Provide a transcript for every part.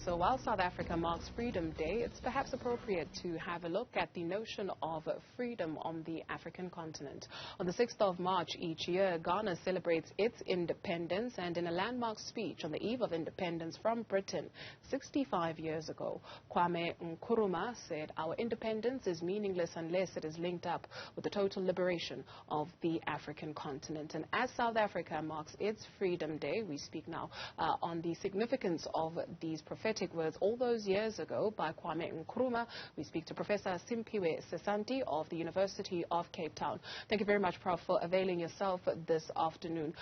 So while South Africa marks Freedom Day, it's perhaps appropriate to have a look at the notion of freedom on the African continent. On the 6th of March each year, Ghana celebrates its independence, and in a landmark speech on the eve of independence from Britain 65 years ago, Kwame Nkrumah said, "Our independence is meaningless unless it is linked up with the total liberation of the African continent." And as South Africa marks its Freedom Day, we speak now on the significance of these prophetic words all those years ago by Kwame Nkrumah. We speak to Professor Simphiwe Sesanti of the University of Cape Town. Thank you very much, Prof, for availing yourself this afternoon.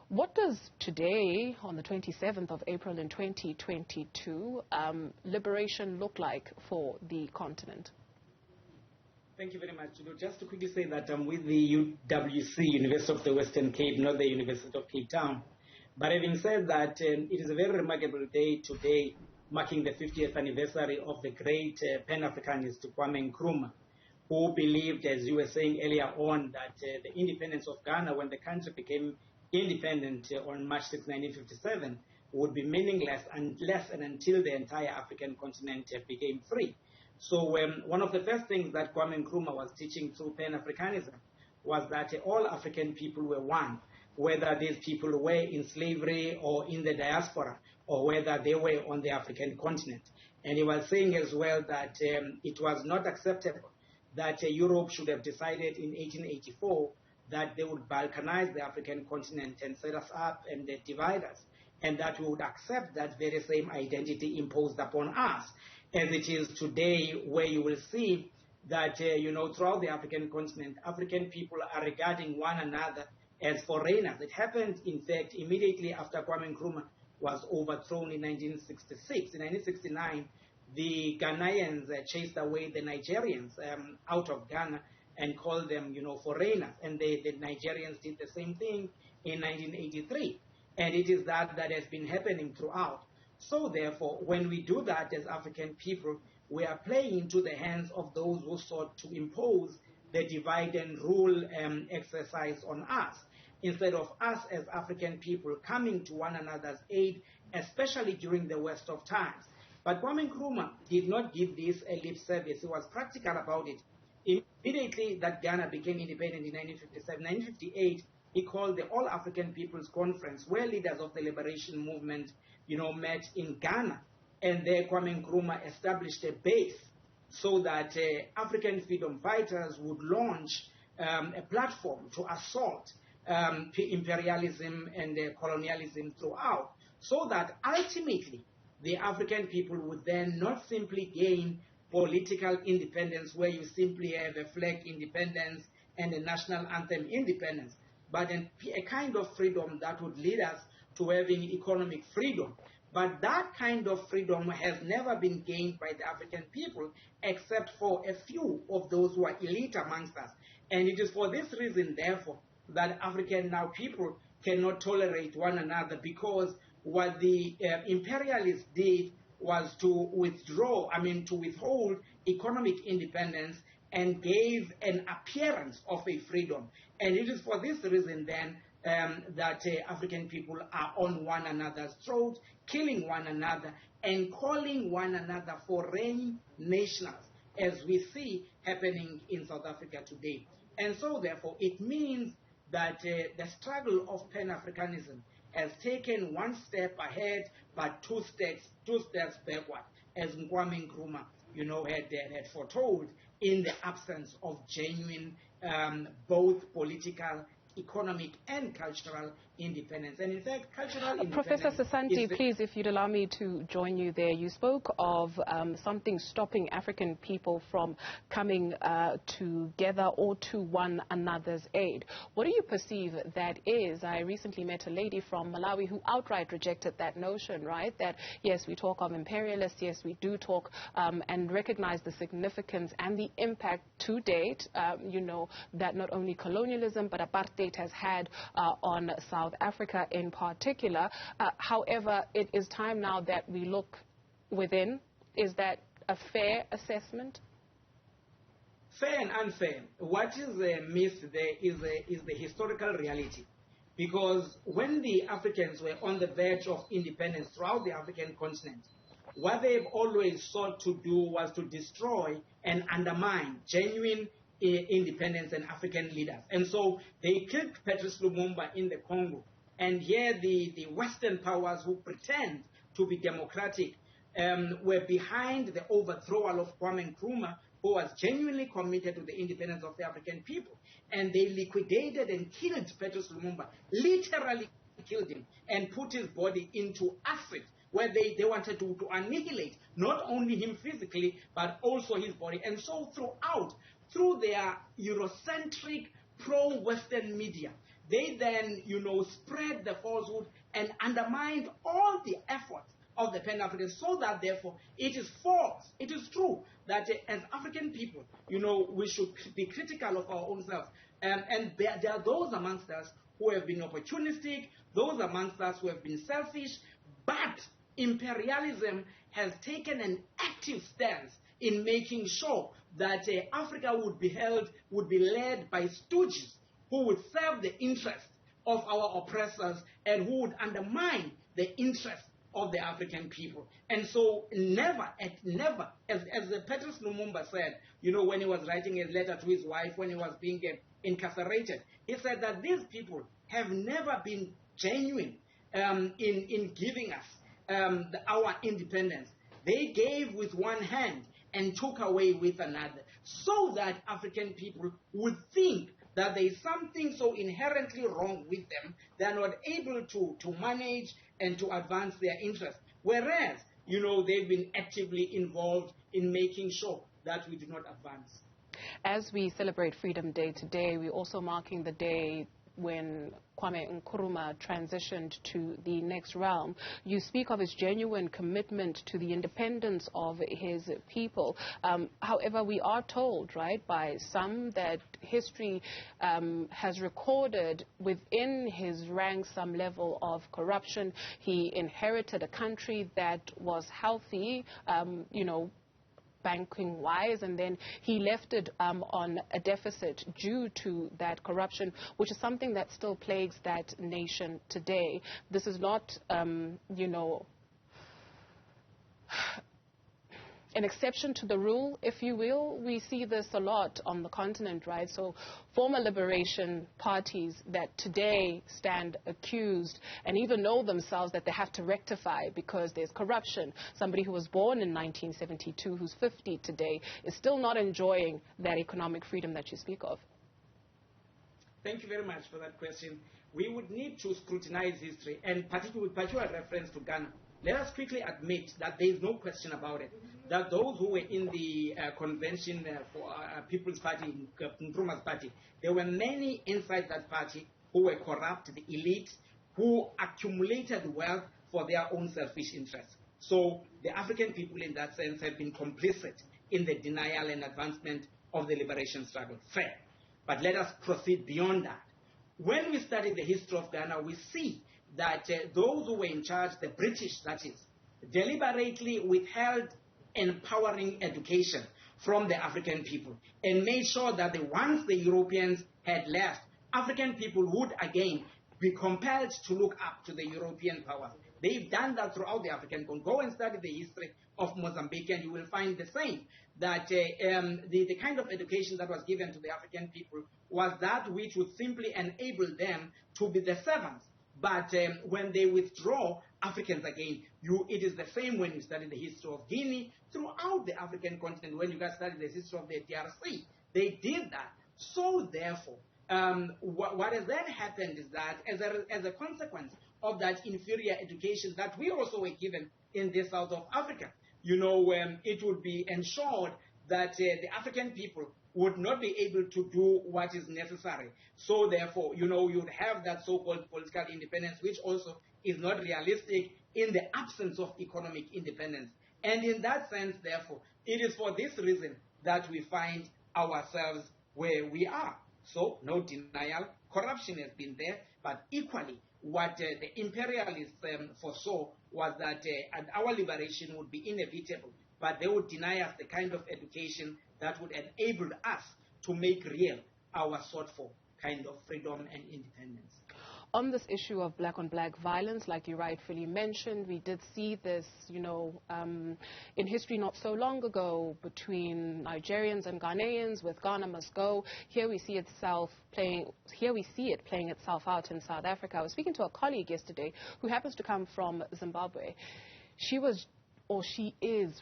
What does today, on the 27th of April in 2022, liberation look like for the continent? Thank you very much. Just to quickly say that I'm with the UWC, University of the Western Cape, not the University of Cape Town. But having said that, it is a very remarkable day today, marking the 50th anniversary of the great Pan-Africanist Kwame Nkrumah, who believed, as you were saying earlier on, that the independence of Ghana, when the country became independent on March 6, 1957, would be meaningless unless and until the entire African continent became free. So one of the first things that Kwame Nkrumah was teaching through Pan-Africanism was that all African people were one, whether these people were in slavery or in the diaspora, or whether they were on the African continent. And he was saying as well that it was not acceptable that Europe should have decided in 1884 that they would balkanize the African continent and set us up and divide us, and that we would accept that very same identity imposed upon us, as it is today, where you will see that, throughout the African continent, African people are regarding one another as foreigners. It happened, in fact, immediately after Kwame Nkrumah was overthrown in 1966. In 1969, the Ghanaians chased away the Nigerians out of Ghana and called them, foreigners. And the Nigerians did the same thing in 1983. And it is that has been happening throughout. So therefore, when we do that as African people, we are playing into the hands of those who sought to impose the divide and rule exercise on us, instead of us as African people coming to one another's aid, especially during the worst of times. But Kwame Nkrumah did not give this a lip service. He was practical about it. Immediately that Ghana became independent in 1957, 1958, he called the All African People's Conference, where leaders of the liberation movement, met in Ghana. And there Kwame Nkrumah established a base so that African freedom fighters would launch a platform to assault imperialism and colonialism throughout, so that ultimately the African people would then not simply gain political independence, where you simply have a flag independence and a national anthem independence, but a kind of freedom that would lead us to having economic freedom. But that kind of freedom has never been gained by the African people, except for a few of those who are elite amongst us. And it is for this reason, therefore, that African people cannot tolerate one another, because what the imperialists did was to withhold economic independence and gave an appearance of a freedom. And it is for this reason then that African people are on one another's throat, killing one another and calling one another foreign nationals, as we see happening in South Africa today. And so therefore it means that the struggle of Pan-Africanism has taken one step ahead, but two steps backward, as Kwame Nkrumah, had foretold, in the absence of genuine both political, economic and cultural independence. And in fact, cultural independence... Professor Sesanti, please, if you'd allow me to join you there. You spoke of something stopping African people from coming together or to one another's aid. What do you perceive that is? I recently met a lady from Malawi who outright rejected that notion, right? That, yes, we talk of imperialists, yes, we do talk and recognize the significance and the impact to date, that not only colonialism but apartheid has had on South Africa in particular. However, it is time now that we look within. Is that a fair assessment? Fair and unfair. What is missed there is the historical reality. Because when the Africans were on the verge of independence throughout the African continent, what they've always sought to do was to destroy and undermine genuine independence and African leaders. And so they killed Patrice Lumumba in the Congo. And here the Western powers who pretend to be democratic were behind the overthrow of Kwame Nkrumah, who was genuinely committed to the independence of the African people. And they liquidated and killed Patrice Lumumba, literally killed him, and put his body into acid, where they wanted to annihilate not only him physically, but also his body. And so through their Eurocentric pro-Western media, they then, spread the falsehood and undermined all the efforts of the Pan-Africans, so that therefore it is false. It is true that as African people, we should be critical of our own selves. And there are those amongst us who have been opportunistic, those amongst us who have been selfish, but imperialism has taken an active stance in making sure that Africa would be led by stooges who would serve the interests of our oppressors and who would undermine the interests of the African people. And so never, as Patrice Lumumba said, when he was writing his letter to his wife when he was being incarcerated, he said that these people have never been genuine in giving us our independence. They gave with one hand and took away with another, so that African people would think that there is something so inherently wrong with them, they are not able to manage and to advance their interests. Whereas, they've been actively involved in making sure that we do not advance. As we celebrate Freedom Day today, we're also marking the day when Kwame Nkrumah transitioned to the next realm. You speak of his genuine commitment to the independence of his people. However, we are told, right, by some that history has recorded within his ranks some level of corruption. He inherited a country that was healthy, banking-wise, and then he left it on a deficit due to that corruption, which is something that still plagues that nation today. This is not, an exception to the rule, if you will. We see this a lot on the continent, right? So former liberation parties that today stand accused and even know themselves that they have to rectify because there's corruption. Somebody who was born in 1972, who's 50 today, is still not enjoying that economic freedom that you speak of. Thank you very much for that question. We would need to scrutinize history, and particularly with particular reference to Ghana. Let us quickly admit that there is no question about it, that those who were in the convention for People's Party, Nkrumah's party, there were many inside that party who were corrupt, the elite, who accumulated wealth for their own selfish interests. So the African people in that sense have been complicit in the denial and advancement of the liberation struggle. Fair. But let us proceed beyond that. When we study the history of Ghana, we see that those who were in charge, the British that is, deliberately withheld empowering education from the African people and made sure that once the Europeans had left, African people would again be compelled to look up to the European powers. They've done that throughout the African continent. Go and study the history of Mozambique and you will find the same, that the kind of education that was given to the African people was that which would simply enable them to be the servants. But when they withdraw, Africans again, it is the same when you study the history of Guinea, throughout the African continent, when you guys study the history of the DRC, they did that. So therefore, what has then happened is that as a consequence of that inferior education that we also were given in the south of Africa, it would be ensured that the African people would not be able to do what is necessary. So therefore, you'd have that so-called political independence, which also is not realistic in the absence of economic independence. And in that sense, therefore, it is for this reason that we find ourselves where we are. So, no denial, corruption has been there, but equally, what the imperialists foresaw was that our liberation would be inevitable, but they would deny us the kind of education that would enable us to make real our sought for kind of freedom and independence. on this issue of black-on-black violence, like you rightfully mentioned, we did see this, in history not so long ago between Nigerians and Ghanaians with Ghana Must Go. Here we see it playing itself out in South Africa. I was speaking to a colleague yesterday who happens to come from Zimbabwe. She is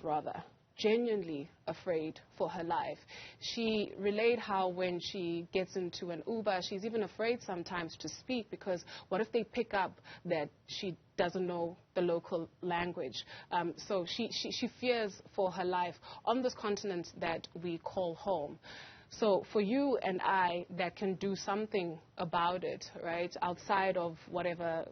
genuinely afraid for her life. She relayed how when she gets into an Uber, she's even afraid sometimes to speak because what if they pick up that she doesn't know the local language? So she fears for her life on this continent that we call home. So for you and I that can do something about it, right, outside of whatever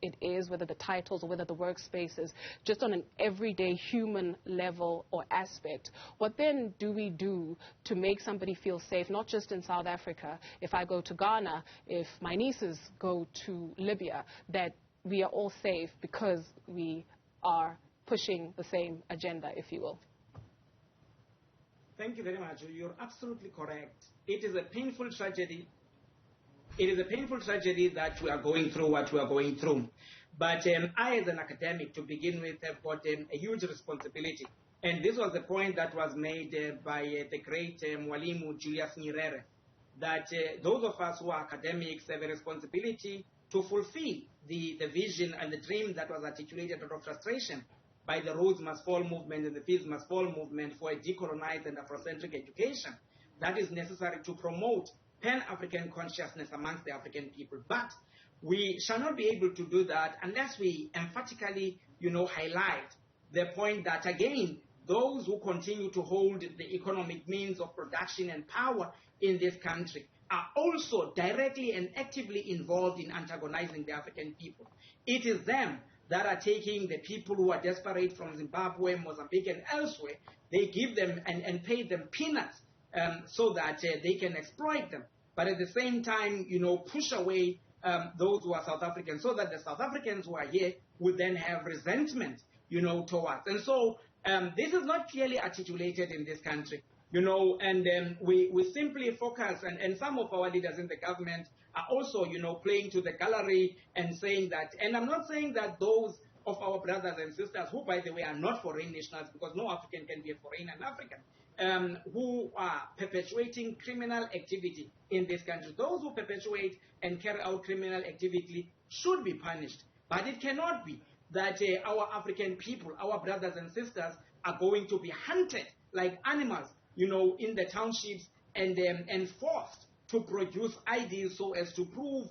it is, whether the titles or whether the workspaces, just on an everyday human level or aspect, what then do we do to make somebody feel safe, not just in South Africa, if I go to Ghana, if my nieces go to Libya, that we are all safe because we are pushing the same agenda, if you will? Thank you very much. You're absolutely correct. It is a painful tragedy. It is a painful tragedy that we are going through what we are going through. But I, as an academic, to begin with, have got a huge responsibility. And this was the point that was made by the great Mwalimu Julius Nyerere, that those of us who are academics have a responsibility to fulfill the vision and the dream that was articulated out of frustration by the Rhodes Must Fall movement and the Peace Must Fall movement for a decolonized and Afrocentric education that is necessary to promote Pan-African consciousness amongst the African people. But we shall not be able to do that unless we emphatically, highlight the point that, again, those who continue to hold the economic means of production and power in this country are also directly and actively involved in antagonizing the African people. It is them that are taking the people who are desperate from Zimbabwe, Mozambique, and elsewhere. They give them and pay them peanuts so that they can exploit them. But at the same time, push away those who are South Africans, so that the South Africans who are here would then have resentment, towards. And so this is not clearly articulated in this country, and we simply focus, and some of our leaders in the government are also, playing to the gallery and saying that, and I'm not saying that those of our brothers and sisters, who, by the way, are not foreign nationals, because no African can be a foreigner in Africa, who are perpetuating criminal activity in this country. Those who perpetuate and carry out criminal activity should be punished. But it cannot be that our African people, our brothers and sisters, are going to be hunted like animals, in the townships and forced to produce IDs so as to prove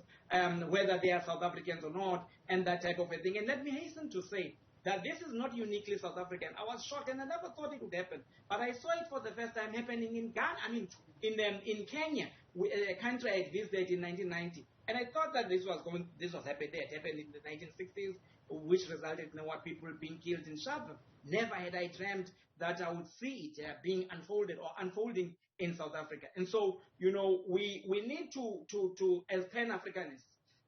whether they are South Africans or not, and that type of a thing. And let me hasten to say that this is not uniquely South African. I was shocked, and I never thought it would happen. But I saw it for the first time happening in Ghana, in Kenya, a country I had visited in 1990. And I thought that this was happening there. It happened in the 1960s, which resulted in what people being killed in Sharpeville. Never had I dreamt that I would see it being unfolded or unfolding in South Africa. And so, we need to as Pan-Africanists,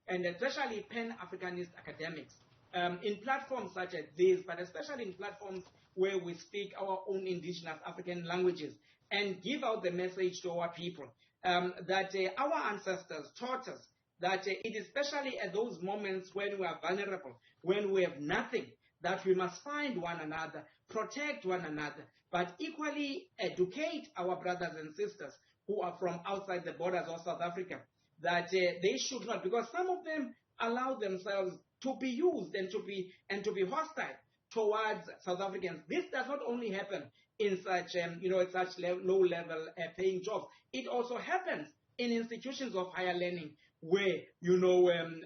and especially Pan-Africanist academics, in platforms such as this, but especially in platforms where we speak our own indigenous African languages, and give out the message to our people that our ancestors taught us that it is especially at those moments when we are vulnerable, when we have nothing, that we must find one another, protect one another, but equally educate our brothers and sisters who are from outside the borders of South Africa, that they should not, because some of them allow themselves to be used and to be hostile towards South Africans. This does not only happen in such such low-level paying jobs. It also happens in institutions of higher learning, where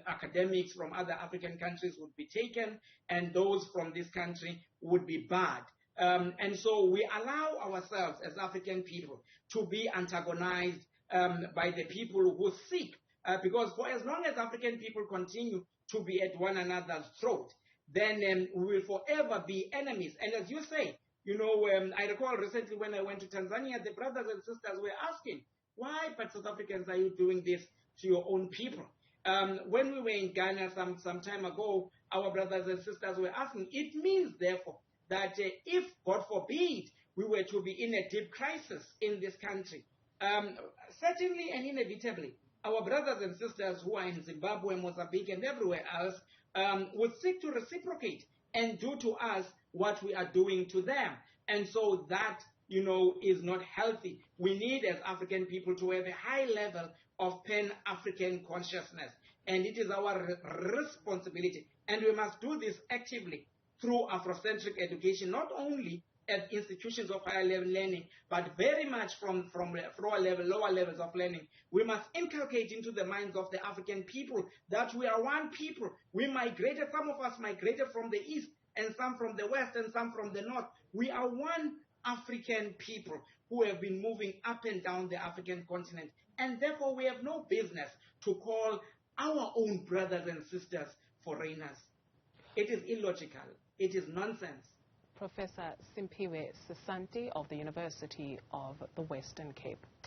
academics from other African countries would be taken, and those from this country would be barred. And so we allow ourselves as African people to be antagonized by the people who seek, because for as long as African people continue to be at one another's throat, then we will forever be enemies. And as you say, I recall recently when I went to Tanzania, the brothers and sisters were asking, why, but South Africans, are you doing this to your own people? When we were in Ghana some time ago, our brothers and sisters were asking, it means, therefore, that if, God forbid, we were to be in a deep crisis in this country, certainly and inevitably, our brothers and sisters who are in Zimbabwe, Mozambique, and everywhere else would seek to reciprocate and do to us what we are doing to them. And so that, is not healthy. We need, as African people, to have a high level of Pan-African consciousness. And it is our responsibility. And we must do this actively through Afrocentric education, not only at institutions of higher level learning, but very much from lower levels of learning. We must inculcate into the minds of the African people that we are one people. We migrated, some of us migrated from the east, and some from the west, and some from the north. We are one African people who have been moving up and down the African continent. And therefore, we have no business to call our own brothers and sisters foreigners. It is illogical. It is nonsense. Professor Simphiwe Sesanti of the University of the Western Cape.